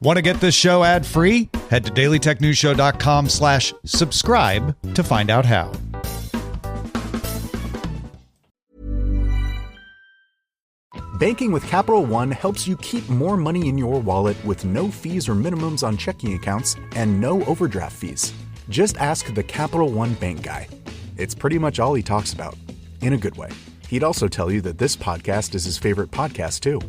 Want to get this show ad-free? Head to dailytechnewsshow.com/subscribe to find out how. Banking with Capital One helps you keep more money in your wallet with no fees or minimums on checking accounts and no overdraft fees. Just ask the Capital One bank guy. It's pretty much all he talks about, in a good way. He'd also tell you that this podcast is his favorite podcast, too.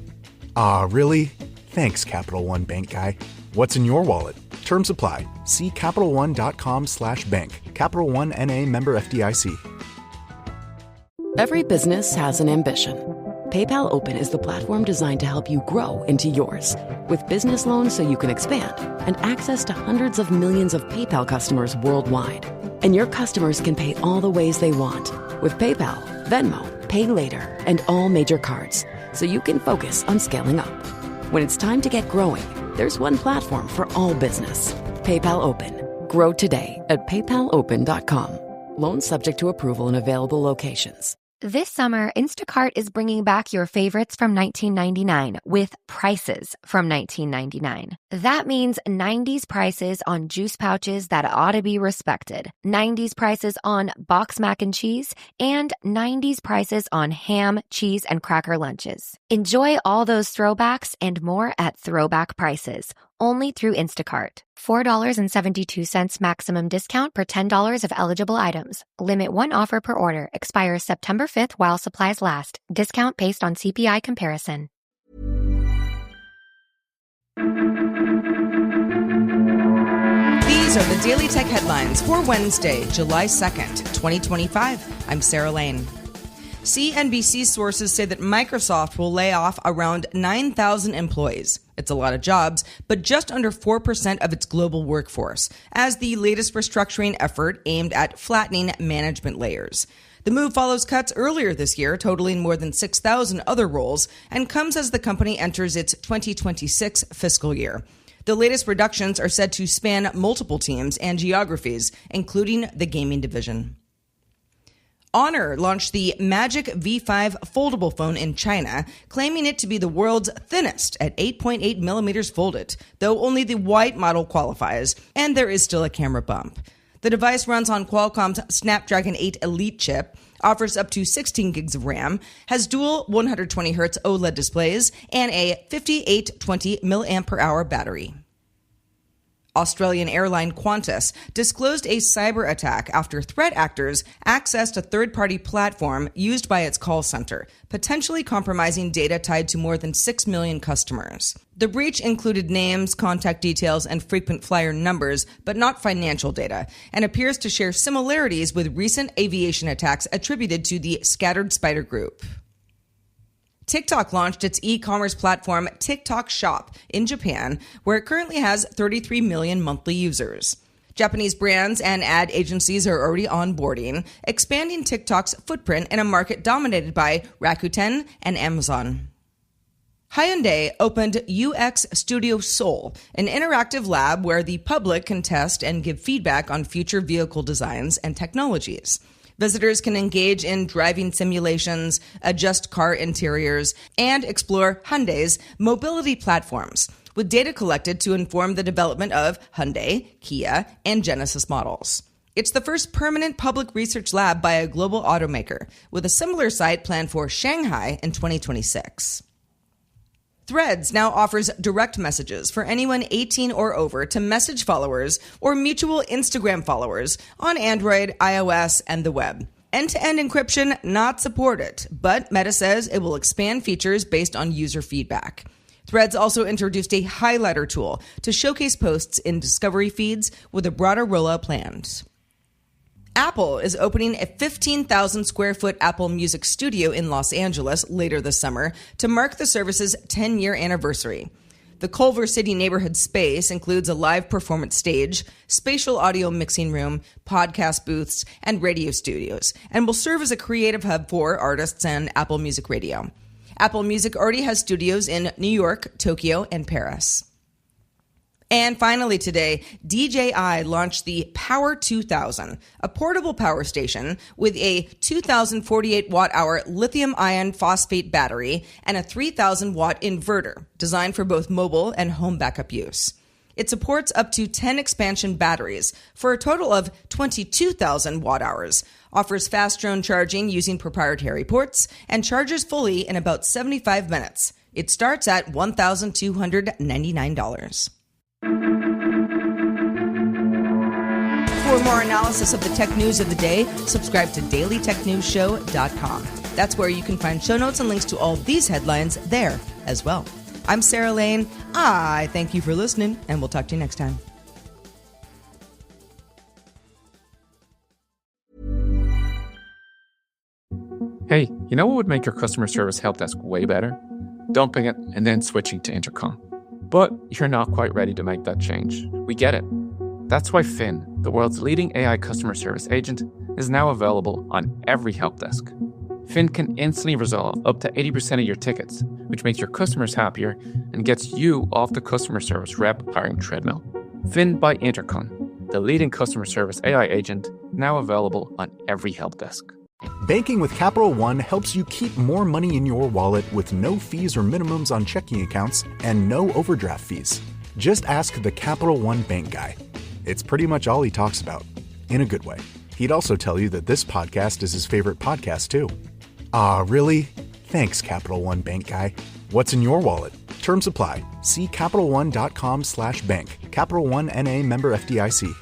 Ah, really? Thanks, Capital One bank guy. What's in your wallet? Terms apply. See CapitalOne.com/bank. Capital One N.A. member FDIC. Every business has an ambition. PayPal Open is the platform designed to help you grow into yours. With business loans so you can expand and access to hundreds of millions of PayPal customers worldwide. And your customers can pay all the ways they want with PayPal, Venmo, Pay Later, and all major cards, so you can focus on scaling up. When it's time to get growing, there's one platform for all business. PayPal Open. Grow today at paypalopen.com. Loans subject to approval in available locations. This summer, Instacart is bringing back your favorites from 1999 with prices from 1999. That means 90s prices on juice pouches that ought to be respected, 90s prices on box mac and cheese, and 90s prices on ham, cheese, and cracker lunches. Enjoy all those throwbacks and more at throwback prices, only through Instacart. $4.72 maximum discount per $10 of eligible items. Limit one offer per order. Expires September 5th while supplies last. Discount based on CPI comparison. These are the Daily Tech headlines for Wednesday, July 2nd, 2025. I'm Sarah Lane. CNBC sources say that Microsoft will lay off around 9,000 employees. It's a lot of jobs, but just under 4% of its global workforce, as the latest restructuring effort aimed at flattening management layers. The move follows cuts earlier this year, totaling more than 6,000 other roles, and comes as the company enters its 2026 fiscal year. The latest reductions are said to span multiple teams and geographies, including the gaming division. Honor launched the Magic V5 foldable phone in China, claiming it to be the world's thinnest at 8.8 millimeters folded, though only the white model qualifies, and there is still a camera bump. The device runs on Qualcomm's Snapdragon 8 Elite chip, offers up to 16 gigs of RAM, has dual 120Hz OLED displays, and a 5820 mAh battery. Australian airline Qantas disclosed a cyber attack after threat actors accessed a third-party platform used by its call center, potentially compromising data tied to more than 6 million customers. The breach included names, contact details, and frequent flyer numbers, but not financial data, and appears to share similarities with recent aviation attacks attributed to the Scattered Spider Group. TikTok launched its e-commerce platform TikTok Shop in Japan, where it currently has 33 million monthly users. Japanese brands and ad agencies are already onboarding, expanding TikTok's footprint in a market dominated by Rakuten and Amazon. Hyundai opened UX Studio Seoul, an interactive lab where the public can test and give feedback on future vehicle designs and technologies. Visitors can engage in driving simulations, adjust car interiors, and explore Hyundai's mobility platforms, with data collected to inform the development of Hyundai, Kia, and Genesis models. It's the first permanent public research lab by a global automaker, with a similar site planned for Shanghai in 2026. Threads now offers direct messages for anyone 18 or over to message followers or mutual Instagram followers on Android, iOS, and the web. End-to-end encryption not supported, but Meta says it will expand features based on user feedback. Threads also introduced a highlighter tool to showcase posts in discovery feeds with a broader rollout planned. Apple is opening a 15,000 square foot Apple Music studio in Los Angeles later this summer to mark the service's 10-year anniversary. The Culver City neighborhood space includes a live performance stage, spatial audio mixing room, podcast booths, and radio studios, and will serve as a creative hub for artists and Apple Music Radio. Apple Music already has studios in New York, Tokyo, and Paris. And finally today, DJI launched the Power 2000, a portable power station with a 2,048 watt-hour lithium iron phosphate battery and a 3,000 watt inverter, designed for both mobile and home backup use. It supports up to 10 expansion batteries for a total of 22,000 watt-hours, offers fast drone charging using proprietary ports, and charges fully in about 75 minutes. It starts at $1,299. For more analysis of the tech news of the day, subscribe to dailytechnewsshow.com. That's where you can find show notes and links to all these headlines there as well. I'm Sarah Lane. I thank you for listening, and we'll talk to you next time. Hey, you know what would make your customer service help desk way better? Dumping it and then switching to Intercom. But you're not quite ready to make that change. We get it. That's why Finn, the world's leading AI customer service agent, is now available on every help desk. Finn can instantly resolve up to 80% of your tickets, which makes your customers happier and gets you off the customer service rep hiring treadmill. Finn by Intercom, the leading customer service AI agent, now available on every help desk. Banking with Capital One helps you keep more money in your wallet with no fees or minimums on checking accounts and no overdraft fees. Just ask the Capital One bank guy. It's pretty much all he talks about, in a good way. He'd also tell you that this podcast is his favorite podcast, too. Ah, really? Thanks, Capital One bank guy. What's in your wallet? Terms apply. See CapitalOne.com/bank. Capital One N.A. member FDIC.